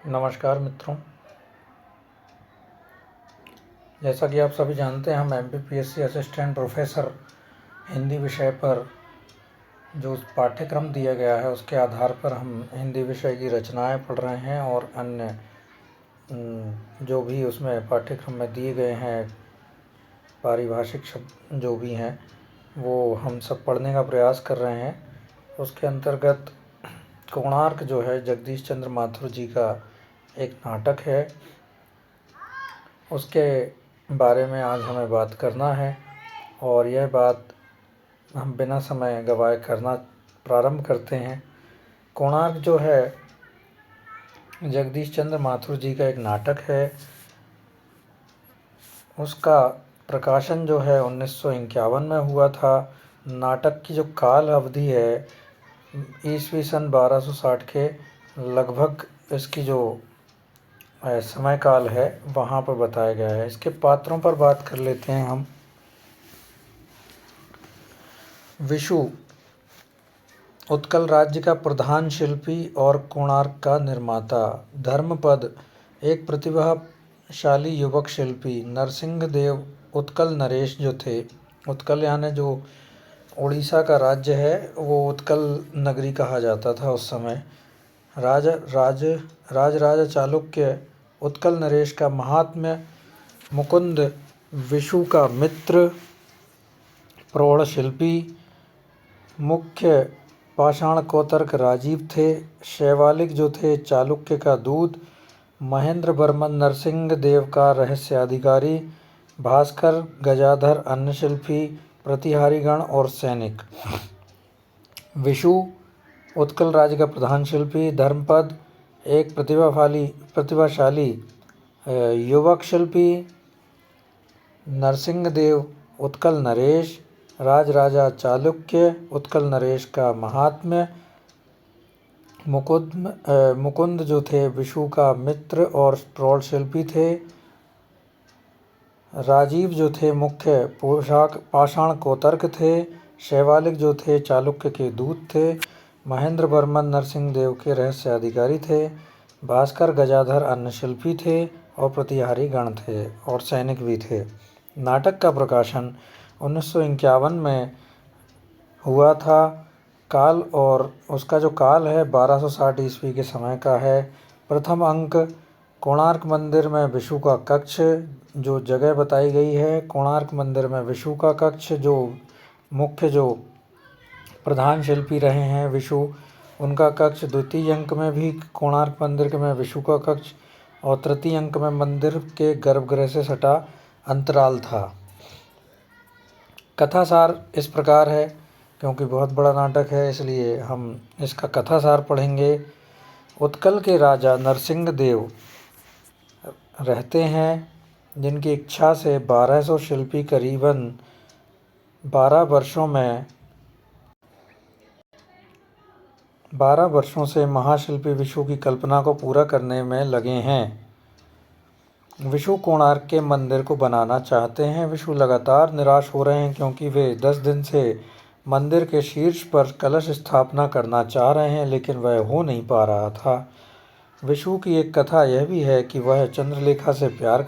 नमस्कार मित्रों। जैसा कि आप सभी जानते हैं, हम एमपीपीएससी असिस्टेंट प्रोफेसर हिंदी विषय पर जो पाठ्यक्रम दिया गया है उसके आधार पर हम हिंदी विषय की रचनाएं पढ़ रहे हैं और अन्य जो भी उसमें पाठ्यक्रम में दिए गए हैं पारिभाषिक शब्द जो भी हैं वो हम सब पढ़ने का प्रयास कर रहे हैं। उसके अंतर्गत कोणार्क जो है जगदीश चंद्र माथुर जी का एक नाटक है, उसके बारे में आज हमें बात करना है और यह बात हम बिना समय गवाए करना प्रारंभ करते हैं। कोणार्क जो है जगदीश चंद्र माथुर जी का एक नाटक है। उसका प्रकाशन जो है 1951 में हुआ था। नाटक की जो काल अवधि है ईस्वी सन 1260 के लगभग इसकी जो समय काल है वहाँ पर बताया गया है। इसके पात्रों पर बात कर लेते हैं हम। विशु उत्कल राज्य का प्रधान शिल्पी और कोणार्क का निर्माता। धर्मपद एक प्रतिभाशाली युवक शिल्पी। नरसिंहदेव उत्कल नरेश जो थे, उत्कल यानी जो उड़ीसा का राज्य है वो उत्कल नगरी कहा जाता था उस समय। राजा चालुक्य उत्कल नरेश का महात्म्य। मुकुंद विशु का मित्र प्रौढ़ शिल्पी। मुख्य पाषाण कोतर्क राजीव थे। शैवालिक जो थे चालुक्य का दूत। महेंद्र वर्मन नरसिंह देव का रहस्याधिकारी। भास्कर गजाधर अन्य शिल्पी, प्रतिहारीगण और सैनिक। विशु उत्कल राज्य का प्रधान शिल्पी। धर्मपद एक प्रतिभाशाली युवक शिल्पी। नरसिंहदेव उत्कल नरेश। राजा चालुक्य उत्कल नरेश का महात्म्य। मुकुंद जो थे विशु का मित्र और प्रौढ़ शिल्पी थे। राजीव जो थे मुख्य पाषाण कोतर्क थे। शैवालिक जो थे चालुक्य के दूत थे। महेंद्र वर्मन नरसिंहदेव के रहस्याधिकारी थे। भास्कर गजाधर अन्य शिल्पी थे और प्रतिहारी गण थे और सैनिक भी थे। नाटक का प्रकाशन 1951 में हुआ था। काल और उसका जो काल है 1260 ईस्वी के समय का है। प्रथम अंक कोणार्क मंदिर में विशु का कक्ष, जो जगह बताई गई है कोणार्क मंदिर में विशु का कक्ष, जो मुख्य जो प्रधान शिल्पी रहे हैं विशु उनका कक्ष। द्वितीय अंक में भी कोणार्क मंदिर में विशु का कक्ष और तृतीय अंक में मंदिर के गर्भगृह से सटा अंतराल था। कथासार इस प्रकार है, क्योंकि बहुत बड़ा नाटक है इसलिए हम इसका कथासार पढ़ेंगे। उत्कल के राजा नरसिंहदेव रहते हैं, जिनकी इच्छा से 1200 शिल्पी करीबन 12 वर्षों से महाशिल्पी विशु की कल्पना को पूरा करने में लगे हैं। विशु कोणार्क के मंदिर को बनाना चाहते हैं। विशु लगातार निराश हो रहे हैं क्योंकि वे 10 दिन से मंदिर के शीर्ष पर कलश स्थापना करना चाह रहे हैं, लेकिन वह हो नहीं पा रहा था। विशु की एक कथा यह भी है कि वह चंद्रलेखा से प्यार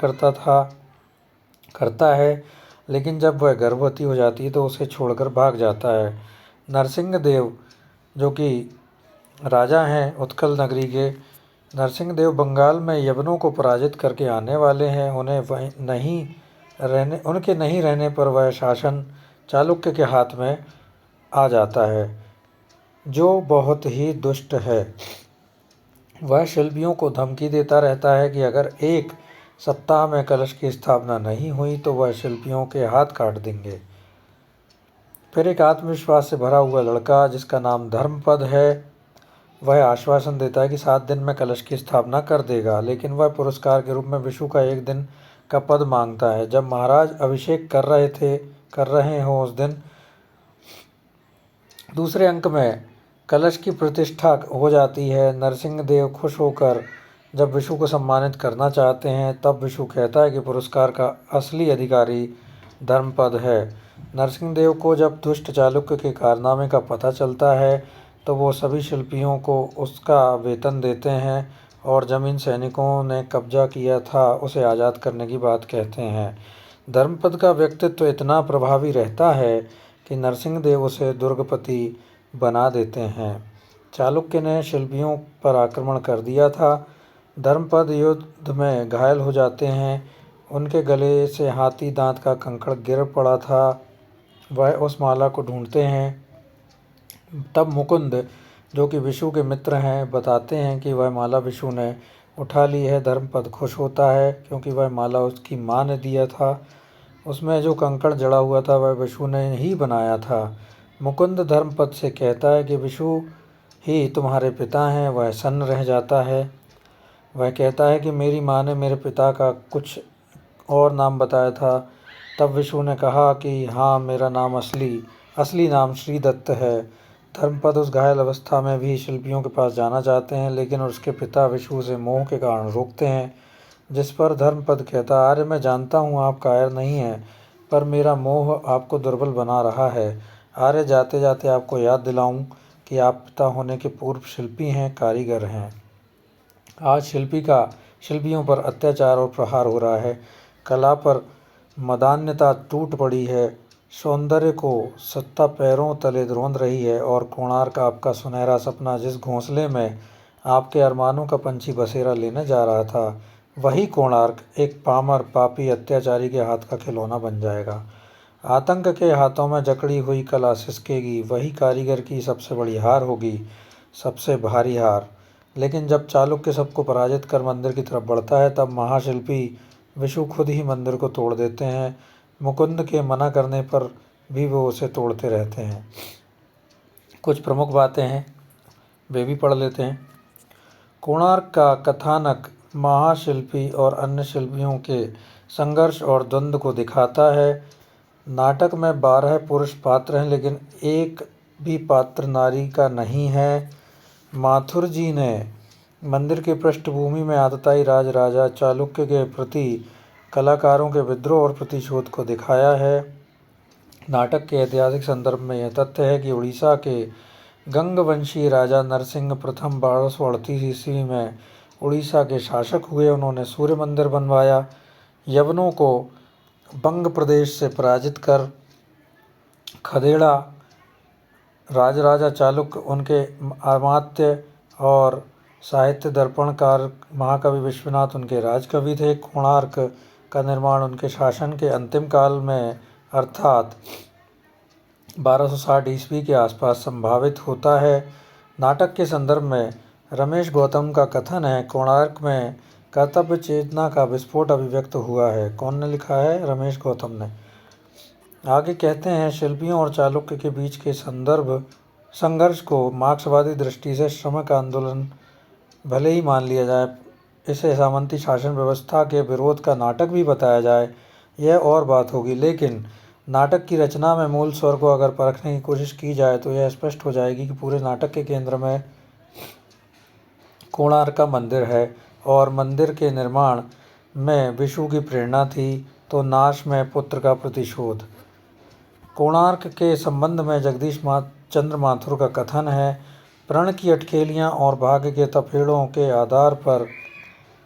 करता है, लेकिन जब वह गर्भवती हो जाती है तो उसे छोड़कर भाग जाता है। नरसिंहदेव जो कि राजा हैं उत्कल नगरी के, नरसिंहदेव बंगाल में यवनों को पराजित करके आने वाले हैं। उनके नहीं रहने पर वह शासन चालुक्य के हाथ में आ जाता है, जो बहुत ही दुष्ट है। वह शिल्पियों को धमकी देता रहता है कि अगर एक सप्ताह में कलश की स्थापना नहीं हुई तो वह शिल्पियों के हाथ काट देंगे। फिर एक आत्मविश्वास से भरा हुआ लड़का जिसका नाम धर्मपद है, वह आश्वासन देता है कि 7 दिन में कलश की स्थापना कर देगा, लेकिन वह पुरस्कार के रूप में विशु का 1 दिन का पद मांगता है। जब महाराज अभिषेक कर रहे हों उस दिन दूसरे अंक में कलश की प्रतिष्ठा हो जाती है। नरसिंहदेव खुश होकर जब विशु को सम्मानित करना चाहते हैं, तब विशु कहता है कि पुरस्कार का असली अधिकारी धर्मपद है। नरसिंहदेव को जब दुष्ट चालुक्य के कारनामे का पता चलता है तो वो सभी शिल्पियों को उसका वेतन देते हैं और ज़मीन सैनिकों ने कब्जा किया था उसे आज़ाद करने की बात कहते हैं। धर्मपद का व्यक्तित्व इतना प्रभावी रहता है कि नरसिंहदेव उसे दुर्गपति बना देते हैं। चालुक्य ने शिल्पियों पर आक्रमण कर दिया था। धर्मपद युद्ध में घायल हो जाते हैं। उनके गले से हाथी दांत का कंकड़ गिर पड़ा था। वह उस माला को ढूंढते हैं। तब मुकुंद, जो कि विशु के मित्र हैं, बताते हैं कि वह माला विशु ने उठा ली है। धर्मपद खुश होता है क्योंकि वह माला उसकी माँ ने दिया था। उसमें जो कंकड़ जड़ा हुआ था वह विशु ने ही बनाया था। मुकुंद धर्मपद से कहता है कि विशु ही तुम्हारे पिता हैं। वह सन्न रह जाता है। वह कहता है कि मेरी माँ ने मेरे पिता का कुछ और नाम बताया था। तब विशु ने कहा कि हाँ, मेरा नाम असली नाम श्रीदत्त है। धर्मपद उस घायल अवस्था में भी शिल्पियों के पास जाना चाहते हैं, लेकिन उसके पिता विशु से मोह के कारण रोकते हैं। जिस पर धर्मपद कहता, आर्य, मैं जानता हूँ आप कायर नहीं हैं, पर मेरा मोह आपको दुर्बल बना रहा है। आर्य, जाते जाते आपको याद दिलाऊं कि आप पिता होने के पूर्व शिल्पी हैं, कारीगर हैं। आज शिल्पियों पर अत्याचार और प्रहार हो रहा है। कला पर मदान्यता टूट पड़ी है। सौंदर्य को सत्ता पैरों तले रोंद रही है। और कोणार्क, आपका सुनहरा सपना, जिस घोंसले में आपके अरमानों का पंछी बसेरा लेने जा रहा था, वही कोणार्क एक पामर, पापी, अत्याचारी के हाथ का खिलौना बन जाएगा। आतंक के हाथों में जकड़ी हुई कला सिसकेगी। वही कारीगर की सबसे बड़ी हार होगी, सबसे भारी हार। लेकिन जब चालुक्य सबको पराजित कर मंदिर की तरफ बढ़ता है, तब महाशिल्पी विशु खुद ही मंदिर को तोड़ देते हैं। मुकुंद के मना करने पर भी वो उसे तोड़ते रहते हैं। कुछ प्रमुख बातें हैं, वे भी पढ़ लेते हैं। कोणार्क का कथानक महाशिल्पी और अन्य शिल्पियों के संघर्ष और द्वंद्व को दिखाता है। नाटक में 12 पुरुष पात्र हैं, लेकिन एक भी पात्र नारी का नहीं है। माथुर जी ने मंदिर की पृष्ठभूमि में आतताई राजा चालुक्य के प्रति कलाकारों के विद्रोह और प्रतिशोध को दिखाया है। नाटक के ऐतिहासिक संदर्भ में यह तथ्य है कि उड़ीसा के गंगवंशीय राजा नरसिंह प्रथम 1238 ईस्वी में उड़ीसा के शासक हुए। उन्होंने सूर्य मंदिर बनवाया। यवनों को बंग प्रदेश से पराजित कर खदेड़ा। राजा चालुक्य, उनके अमात्य और साहित्य दर्पणकार महाकवि विश्वनाथ उनके राजकवि थे। कोणार्क का निर्माण उनके शासन के अंतिम काल में अर्थात 1260 ईस्वी के आसपास संभावित होता है। नाटक के संदर्भ में रमेश गौतम का कथन है, कोणार्क में कर्तव्य चेतना का विस्फोट अभिव्यक्त हुआ है। कौन ने लिखा है? रमेश गौतम ने। आगे कहते हैं, शिल्पियों और चालुक्य के बीच के संघर्ष को मार्क्सवादी दृष्टि से श्रमिक आंदोलन भले ही मान लिया जाए, इसे सामंती शासन व्यवस्था के विरोध का नाटक भी बताया जाए, यह और बात होगी। लेकिन नाटक की रचना में मूल स्वर को अगर परखने की कोशिश की जाए तो यह स्पष्ट हो जाएगी कि पूरे नाटक के केंद्र में कोणार्क का मंदिर है और मंदिर के निर्माण में विशु की प्रेरणा थी, तो नाश में पुत्र का प्रतिशोध। कोणार्क के संबंध में जगदीश चंद्र माथुर का कथन है, प्रण की अटखेलियाँ और भाग्य के तपेड़ों के आधार पर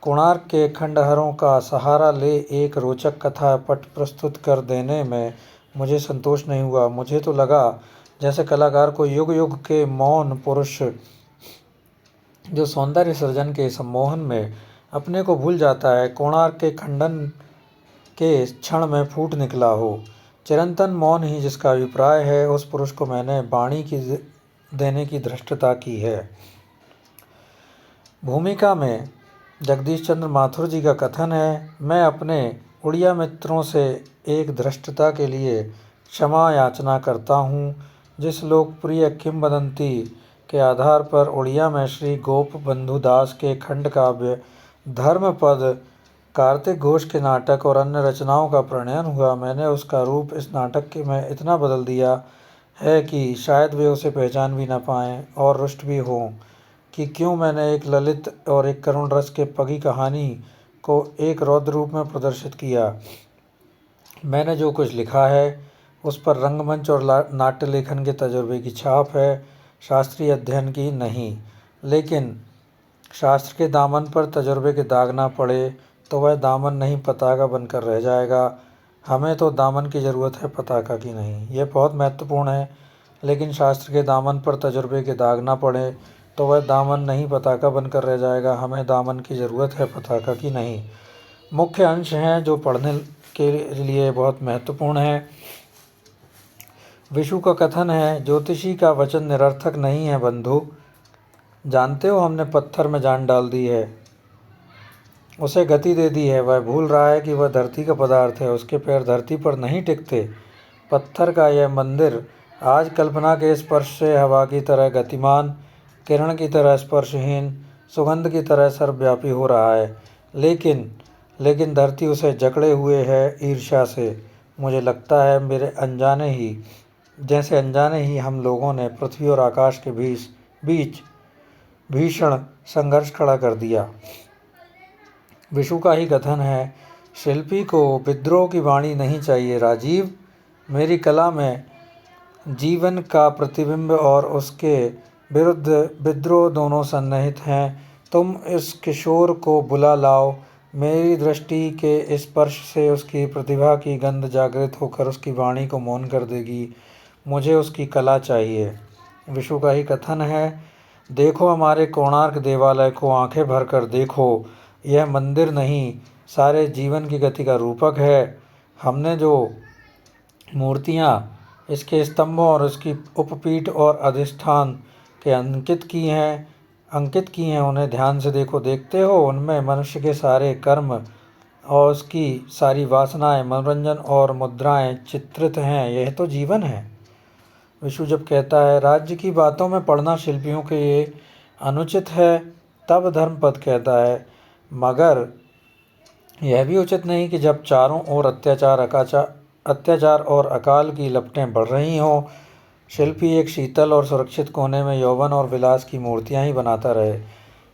कोणार्क के खंडहरों का सहारा ले एक रोचक कथा पट प्रस्तुत कर देने में मुझे संतोष नहीं हुआ। मुझे तो लगा जैसे कलाकार को युग युग के मौन पुरुष जो सौंदर्य सृजन के सम्मोहन में अपने को भूल जाता है, कोणार्क के खंडन के क्षण में फूट निकला हो। चिरंतन मौन ही जिसका अभिप्राय है, उस पुरुष को मैंने वाणी की देने की धृष्टता की है। भूमिका में जगदीश चंद्र माथुर जी का कथन है, मैं अपने उड़िया मित्रों से एक धृष्टता के लिए क्षमा याचना करता हूँ। जिस लोकप्रिय किंवदंती के आधार पर उड़िया में श्री गोप बंधु दास के खंड काव्य धर्मपद, कार्तिक घोष के नाटक और अन्य रचनाओं का प्रणयन हुआ, मैंने उसका रूप इस नाटक में इतना बदल दिया है कि शायद वे उसे पहचान भी न पाएं और रुष्ट भी हों कि क्यों मैंने एक ललित और एक करुण रस के पगी कहानी को एक रौद्र रूप में प्रदर्शित किया। मैंने जो कुछ लिखा है उस पर रंगमंच और नाट्य लेखन के तजुर्बे की छाप है, शास्त्रीय अध्ययन की नहीं। लेकिन शास्त्र के दामन पर तजुर्बे के दाग ना पड़े तो वह दामन नहीं पताका बनकर रह जाएगा। हमें तो दामन की ज़रूरत है, पताका की नहीं। ये बहुत महत्वपूर्ण है। लेकिन शास्त्र के दामन पर तजुर्बे के दाग ना पड़े तो वह दामन नहीं पताका बनकर रह जाएगा। हमें दामन की ज़रूरत है, पताका की नहीं। मुख्य अंश हैं जो पढ़ने के लिए बहुत महत्वपूर्ण है। विशु का कथन है, ज्योतिषी का वचन निरर्थक नहीं है बंधु। जानते हो हमने पत्थर में जान डाल दी है, उसे गति दे दी है। वह भूल रहा है कि वह धरती का पदार्थ है, उसके पैर धरती पर नहीं टिकते। पत्थर का यह मंदिर आज कल्पना के स्पर्श से हवा की तरह गतिमान, किरण की तरह स्पर्शहीन, सुगंध की तरह सर्वव्यापी हो रहा है। लेकिन धरती उसे जकड़े हुए है ईर्ष्या से। मुझे लगता है जैसे अनजाने ही हम लोगों ने पृथ्वी और आकाश के बीच भीषण संघर्ष खड़ा कर दिया। विशु का ही कथन है, शिल्पी को विद्रोह की वाणी नहीं चाहिए राजीव। मेरी कला में जीवन का प्रतिबिंब और उसके विरुद्ध विद्रोह दोनों सन्निहित हैं। तुम इस किशोर को बुला लाओ, मेरी दृष्टि के स्पर्श से उसकी प्रतिभा की गंध जागृत होकर उसकी वाणी को मौन कर देगी। मुझे उसकी कला चाहिए। विशु का ही कथन है, देखो हमारे कोणार्क देवालय को आंखें भर कर देखो। यह मंदिर नहीं, सारे जीवन की गति का रूपक है। हमने जो मूर्तियाँ इसके स्तंभों और इसकी उपपीठ और अधिष्ठान के अंकित की हैं उन्हें ध्यान से देखो। देखते हो उनमें मनुष्य के सारे कर्म और उसकी सारी वासनाएं, मनोरंजन और मुद्राएं चित्रित हैं। यह तो जीवन है। विशु जब कहता है, राज्य की बातों में पढ़ना शिल्पियों के लिए अनुचित है, तब धर्मपद कहता है, मगर यह भी उचित नहीं कि जब चारों ओर अत्याचार और अकाल की लपटें बढ़ रही हों, शिल्पी एक शीतल और सुरक्षित कोने में यौवन और विलास की मूर्तियां ही बनाता रहे।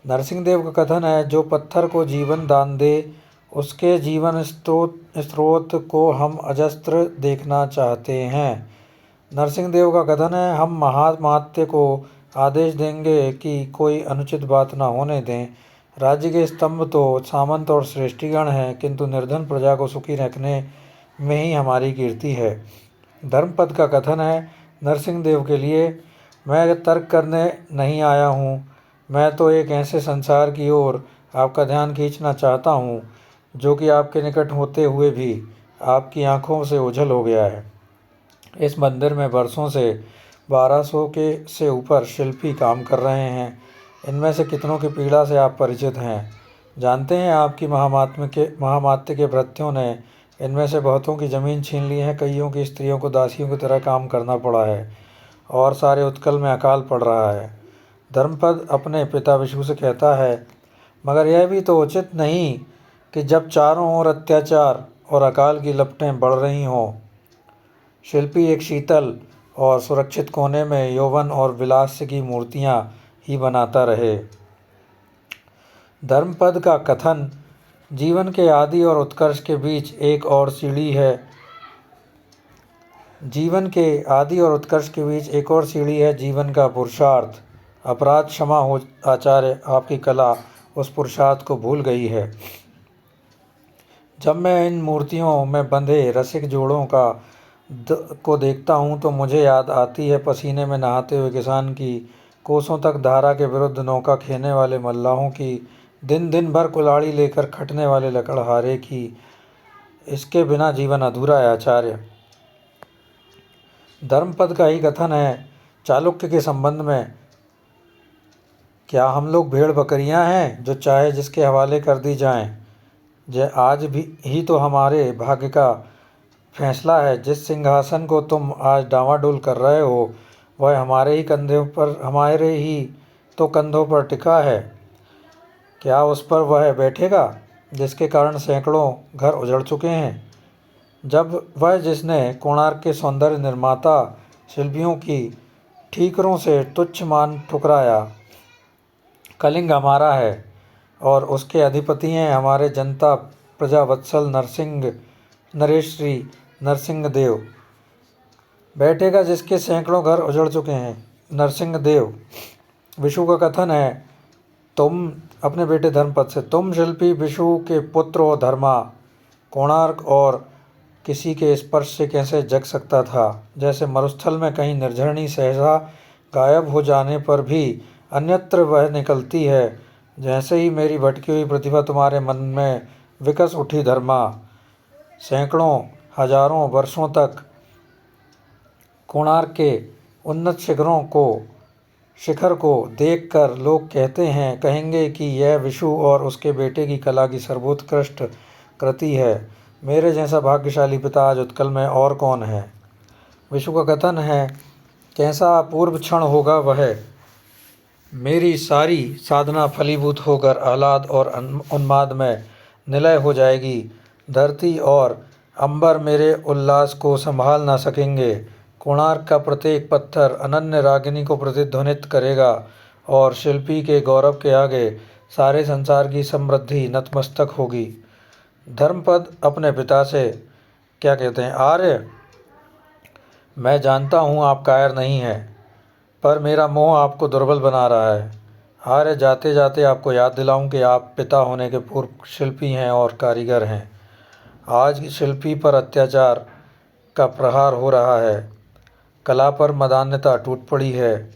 नरसिंहदेव का कथन है, जो पत्थर को जीवन दान दे, उसके जीवन स्रोत को हम अजस्त्र देखना चाहते हैं। नरसिंहदेव का कथन है, हम महामात्य को आदेश देंगे कि कोई अनुचित बात न होने दें। राज्य के स्तंभ तो सामंत और श्रेष्ठीगण हैं, किंतु निर्धन प्रजा को सुखी रखने में ही हमारी कीर्ति है। धर्मपद का कथन है, नरसिंहदेव के लिए, मैं तर्क करने नहीं आया हूँ, मैं तो एक ऐसे संसार की ओर आपका ध्यान खींचना चाहता हूँ जो कि आपके निकट होते हुए भी आपकी आँखों से ओझल हो गया है। इस मंदिर में वर्षों से 1200 के से ऊपर शिल्पी काम कर रहे हैं। इनमें से कितनों की पीड़ा से आप परिचित हैं। जानते हैं, आपकी महामात्य के भृत्यों ने इनमें से बहुतों की ज़मीन छीन ली है। कईयों की स्त्रियों को दासियों की तरह काम करना पड़ा है और सारे उत्कल में अकाल पड़ रहा है। धर्मपद अपने पिता विशु से कहता है, मगर यह भी तो उचित नहीं कि जब चारों ओर अत्याचार और अकाल की लपटें बढ़ रही हों, शिल्पी एक शीतल और सुरक्षित कोने में यौवन और विलास की मूर्तियां ही बनाता रहे। धर्मपद का कथन, जीवन के आदि और उत्कर्ष के बीच एक और सीढ़ी है। जीवन का पुरुषार्थ। अपराध क्षमा हो आचार्य, आपकी कला उस पुरुषार्थ को भूल गई है। जब मैं इन मूर्तियों में बंधे रसिक जोड़ों को देखता हूँ तो मुझे याद आती है पसीने में नहाते हुए किसान की, कोसों तक धारा के विरुद्ध नौका खेने वाले मल्लाहों की, दिन भर कुल्हाड़ी लेकर खटने वाले लकड़हारे की। इसके बिना जीवन अधूरा है आचार्य। धर्मपद का ही कथन है, चालुक्य के संबंध में, क्या हम लोग भेड़ बकरियां हैं जो चाहे जिसके हवाले कर दी जाएं। आज भी ही तो हमारे भाग्य का फैसला है। जिस सिंहासन को तुम आज डांवाडोल कर रहे हो, वह हमारे ही तो कंधों पर टिका है। क्या उस पर वह बैठेगा जिसके कारण सैकड़ों घर उजड़ चुके हैं? जब वह जिसने कोणार्क के सौंदर्य निर्माता शिल्पियों की ठीकरों से तुच्छ मान ठुकराया, कलिंग हमारा है और उसके अधिपति हैं हमारे जनता प्रजा वत्सल नरेश्री नरसिंहदेव। बैठेगा जिसके सैकड़ों घर उजड़ चुके हैं, नरसिंहदेव। विशु का कथन है, तुम अपने बेटे धर्मपद से, तुम शिल्पी विशु के पुत्र हो धर्मा, कोणार्क और किसी के स्पर्श से कैसे जग सकता था। जैसे मरुस्थल में कहीं निर्झरणी सहसा गायब हो जाने पर भी अन्यत्र वह निकलती है, जैसे ही मेरी भटकी हुई प्रतिभा तुम्हारे मन में विकस उठी धर्मा। सैकड़ों हजारों वर्षों तक कोणार्क के उन्नत शिखर को देखकर लोग कहेंगे कि यह विशु और उसके बेटे की कला की सर्वोत्कृष्ट कृति है। मेरे जैसा भाग्यशाली पिता आज उत्कल में और कौन है। विशु का कथन है, कैसा अपूर्व क्षण होगा वह, मेरी सारी साधना फलीभूत होकर आह्लाद और उन्माद में निलय हो जाएगी। धरती और अंबर मेरे उल्लास को संभाल ना सकेंगे। कोणार्क का प्रत्येक पत्थर अनन्य रागिनी को प्रतिध्वनित करेगा और शिल्पी के गौरव के आगे सारे संसार की समृद्धि नतमस्तक होगी। धर्मपद अपने पिता से क्या कहते हैं, आर्य, मैं जानता हूँ आप कायर नहीं हैं, पर मेरा मोह आपको दुर्बल बना रहा है। आर्य, जाते जाते आपको याद दिलाऊं कि आप पिता होने के पूर्व शिल्पी हैं और कारीगर हैं। आज शिल्पी पर अत्याचार का प्रहार हो रहा है, कला पर मदान्यता टूट पड़ी है,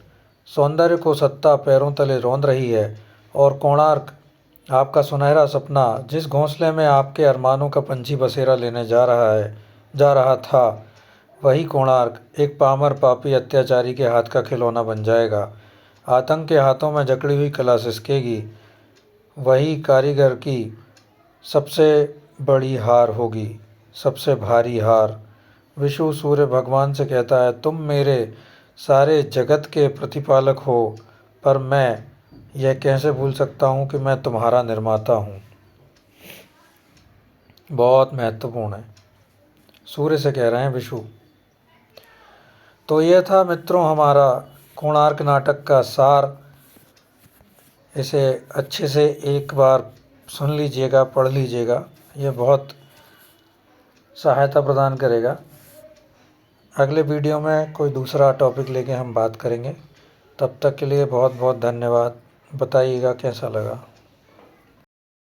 सौंदर्य को सत्ता पैरों तले रौंद रही है, और कोणार्क, आपका सुनहरा सपना जिस घोंसले में आपके अरमानों का पंछी बसेरा लेने जा रहा था, वही कोणार्क एक पामर पापी अत्याचारी के हाथ का खिलौना बन जाएगा। आतंक के हाथों में जकड़ी हुई कला सिसकेगी, वही कारीगर की सबसे बड़ी हार होगी, सबसे भारी हार। विशु सूर्य भगवान से कहता है, तुम मेरे सारे जगत के प्रतिपालक हो, पर मैं यह कैसे भूल सकता हूँ कि मैं तुम्हारा निर्माता हूँ। बहुत महत्वपूर्ण है, सूर्य से कह रहे हैं विशु। तो यह था मित्रों हमारा कोणार्क नाटक का सार। इसे अच्छे से एक बार सुन लीजिएगा, पढ़ लीजिएगा, यह बहुत सहायता प्रदान करेगा। अगले वीडियो में कोई दूसरा टॉपिक लेके हम बात करेंगे। तब तक के लिए बहुत बहुत धन्यवाद। बताइएगा कैसा लगा।